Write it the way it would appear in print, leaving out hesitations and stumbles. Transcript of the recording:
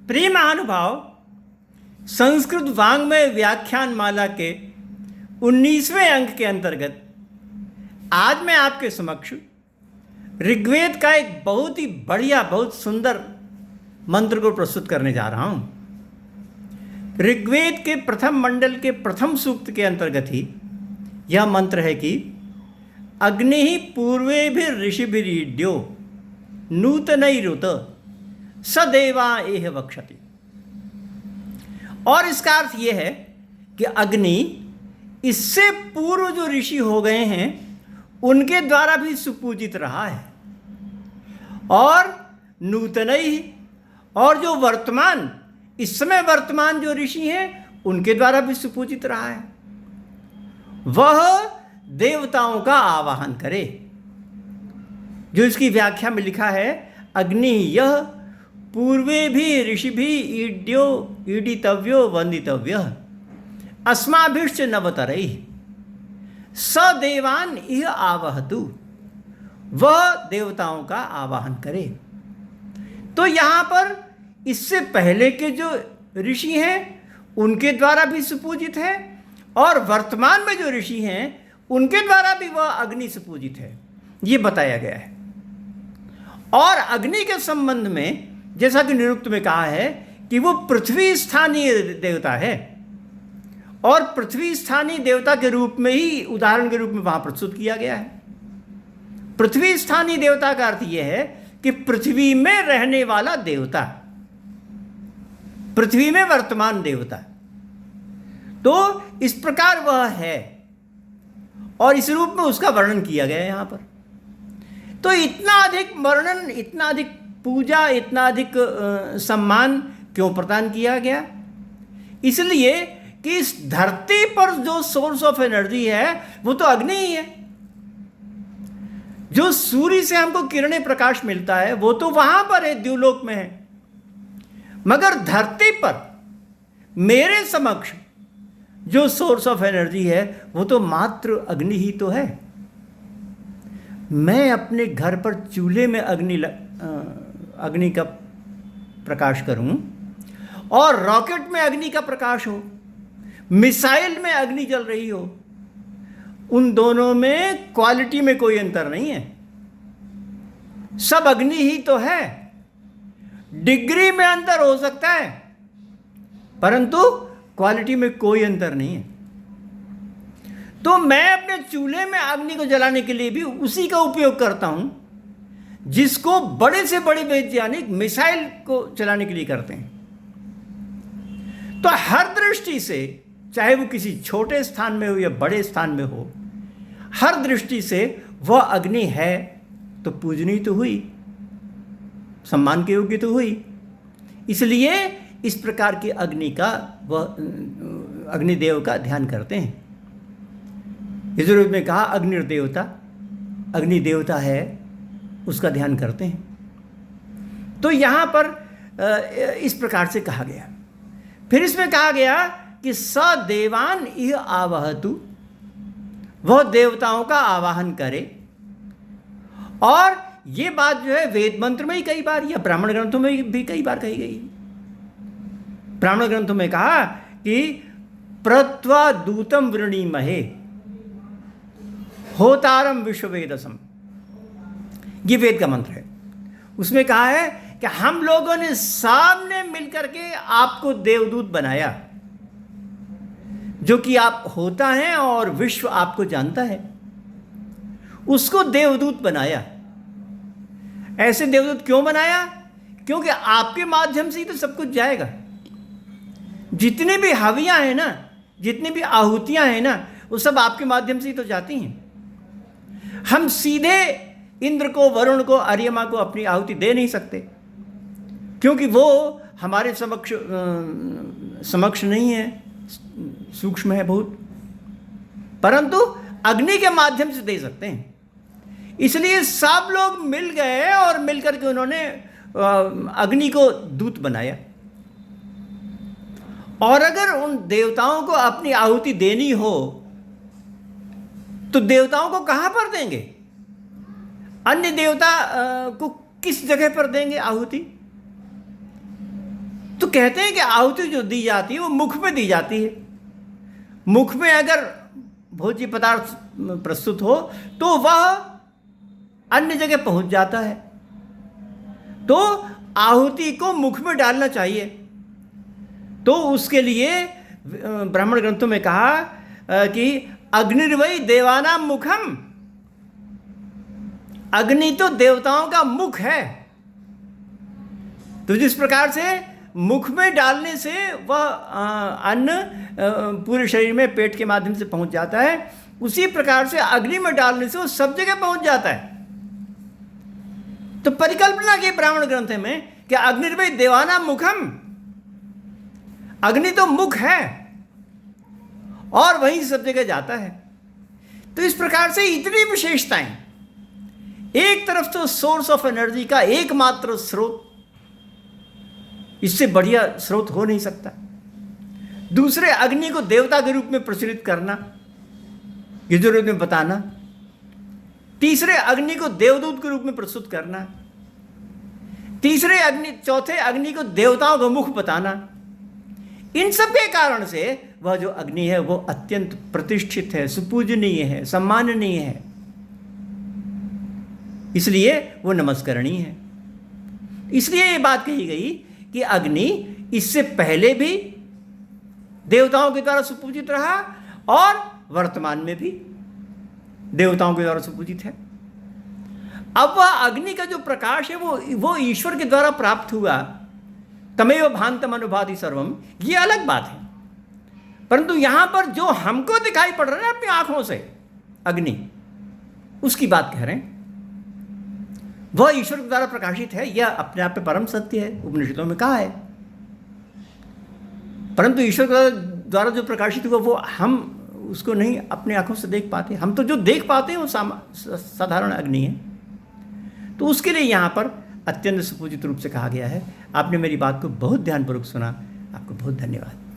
प्रिय महानुभाव, संस्कृत वाङ्मय व्याख्यान माला के 19वें अंक के अंतर्गत आज मैं आपके समक्ष ऋग्वेद का एक बहुत ही बढ़िया, बहुत सुंदर मंत्र को प्रस्तुत करने जा रहा हूं। ऋग्वेद के प्रथम मंडल के प्रथम सूक्त के अंतर्गत ही यह मंत्र है कि अग्नि पूर्वेभिर ऋषिभिरीड्यो नूतनैरुत सदेवा एह वक्षति। और इसका अर्थ यह है कि अग्नि इससे पूर्व जो ऋषि हो गए हैं उनके द्वारा भी सुपूजित रहा है, और नूतनई, और जो वर्तमान इस समय वर्तमान जो ऋषि हैं उनके द्वारा भी सुपूजित रहा है। वह देवताओं का आवाहन करे। जो इसकी व्याख्या में लिखा है, अग्नि यह पूर्वे भी ऋषि भी ईड्यो ईडितव्यो वंदितव्य अस्माभिश्च नवतरई स देवान इह आवहतु। वह देवताओं का आवाहन करे। तो यहाँ पर इससे पहले के जो ऋषि हैं उनके द्वारा भी सुपूजित है, और वर्तमान में जो ऋषि हैं उनके द्वारा भी वह अग्नि सुपूजित है, ये बताया गया है। और अग्नि के संबंध में जैसा कि निरुक्त में कहा है कि वो पृथ्वी स्थानीय देवता है, और पृथ्वी स्थानीय देवता के रूप में ही उदाहरण के रूप में वहां प्रस्तुत किया गया है। पृथ्वी स्थानीय देवता का अर्थ यह है कि पृथ्वी में रहने वाला देवता, पृथ्वी में वर्तमान देवता। तो इस प्रकार वह है, और इस रूप में उसका वर्णन किया गया है यहां पर। तो इतना अधिक वर्णन, इतना अधिक पूजा, इतना अधिक सम्मान क्यों प्रदान किया गया? इसलिए कि इस धरती पर जो सोर्स ऑफ एनर्जी है वो तो अग्नि ही है। जो सूर्य से हमको किरणें प्रकाश मिलता है वो तो वहां पर है, द्युलोक में है। मगर धरती पर मेरे समक्ष जो सोर्स ऑफ एनर्जी है वो तो मात्र अग्नि ही तो है। मैं अपने घर पर चूल्हे में अग्नि का प्रकाश करूं, और रॉकेट में अग्नि का प्रकाश हो, मिसाइल में अग्नि जल रही हो, उन दोनों में क्वालिटी में कोई अंतर नहीं है, सब अग्नि ही तो है। डिग्री में अंतर हो सकता है परंतु क्वालिटी में कोई अंतर नहीं है। तो मैं अपने चूल्हे में अग्नि को जलाने के लिए भी उसी का उपयोग करता हूं जिसको बड़े से बड़े वैज्ञानिक मिसाइल को चलाने के लिए करते हैं। तो हर दृष्टि से, चाहे वो किसी छोटे स्थान में हो या बड़े स्थान में हो, हर दृष्टि से वह अग्नि है तो पूजनीय तो हुई, सम्मान के योग्य तो हुई। इसलिए इस प्रकार के अग्नि का, वह अग्निदेव का ध्यान करते हैं। इस रूप में कहा अग्निदेवता, अग्नि देवता है, उसका ध्यान करते हैं। तो यहां पर इस प्रकार से कहा गया। फिर इसमें कहा गया कि स देवान इह आवहतु, वह देवताओं का आवाहन करे। और ये बात जो है वेद मंत्र में ही कई बार या ब्राह्मण ग्रंथों में भी कई बार कही गई। ब्राह्मण ग्रंथों में कहा कि प्रत्वा दूतम वृणीमहे होतारम विश्ववेदसम, ये वेद का मंत्र है। उसमें कहा है कि हम लोगों ने सामने मिलकर के आपको देवदूत बनाया, जो कि आप होता है और विश्व आपको जानता है, उसको देवदूत बनाया। ऐसे देवदूत क्यों बनाया? क्योंकि आपके माध्यम से ही तो सब कुछ जाएगा। जितनी भी हवियां हैं ना, जितनी भी आहुतियां हैं ना, वो सब आपके माध्यम से ही तो जाती हैं। हम सीधे इंद्र को, वरुण को, अर्यमा को अपनी आहुति दे नहीं सकते, क्योंकि वो हमारे समक्ष नहीं है, सूक्ष्म है बहुत। परंतु अग्नि के माध्यम से दे सकते हैं। इसलिए सब लोग मिल गए और मिलकर के उन्होंने अग्नि को दूत बनाया। और अगर उन देवताओं को अपनी आहुति देनी हो तो देवताओं को कहां पर देंगे? अन्य देवता को किस जगह पर देंगे आहुति? तो कहते हैं कि आहुति जो दी जाती है वो मुख में दी जाती है। मुख में अगर भोज्य पदार्थ प्रस्तुत हो तो वह अन्य जगह पहुंच जाता है। तो आहुति को मुख में डालना चाहिए। तो उसके लिए ब्राह्मण ग्रंथों में कहा कि अग्निर्वै देवानां मुखम, अग्नि तो देवताओं का मुख है। तो जिस प्रकार से मुख में डालने से वह अन्न पूरे शरीर में पेट के माध्यम से पहुंच जाता है, उसी प्रकार से अग्नि में डालने से वो सब जगह पहुंच जाता है। तो परिकल्पना की ब्राह्मण ग्रंथ में कि अग्निर्वै देवानां मुखम, अग्नि तो मुख है और वहीं सब जगह जाता है। तो इस प्रकार से इतनी विशेषताएं, एक तरफ तो सोर्स ऑफ एनर्जी का एकमात्र स्रोत, इससे बढ़िया स्रोत हो नहीं सकता। दूसरे, अग्नि को देवता के रूप में प्रचलित करना, यजुर्वेद में बताना। तीसरे, अग्नि को देवदूत के रूप में प्रस्तुत करना। चौथे, अग्नि को देवताओं का मुख बताना। इन सब के कारण से वह जो अग्नि है वो अत्यंत प्रतिष्ठित है, सुपूजनीय है, सम्माननीय है, इसलिए वो नमस्करणीय है। इसलिए ये बात कही गई कि अग्नि इससे पहले भी देवताओं के द्वारा सुपूजित रहा और वर्तमान में भी देवताओं के द्वारा सुपूजित है। अब वह अग्नि का जो प्रकाश है वो ईश्वर के द्वारा प्राप्त हुआ, तमेव भान्तम अनुभाति सर्वम, ये अलग बात है। परंतु यहां पर जो हमको दिखाई पड़ रहा है अपनी आंखों से अग्नि, उसकी बात कह रहे हैं। वह ईश्वर के द्वारा प्रकाशित है, यह अपने आप में परम सत्य है, उपनिषदों में कहा है। परंतु ईश्वर के द्वारा जो प्रकाशित हुआ वो हम उसको नहीं अपने आंखों से देख पाते। हम तो जो देख पाते हैं वो साधारण अग्नि है। तो उसके लिए यहाँ पर अत्यंत सुपूजित रूप से कहा गया है। आपने मेरी बात को बहुत ध्यानपूर्वक सुना, आपको बहुत धन्यवाद।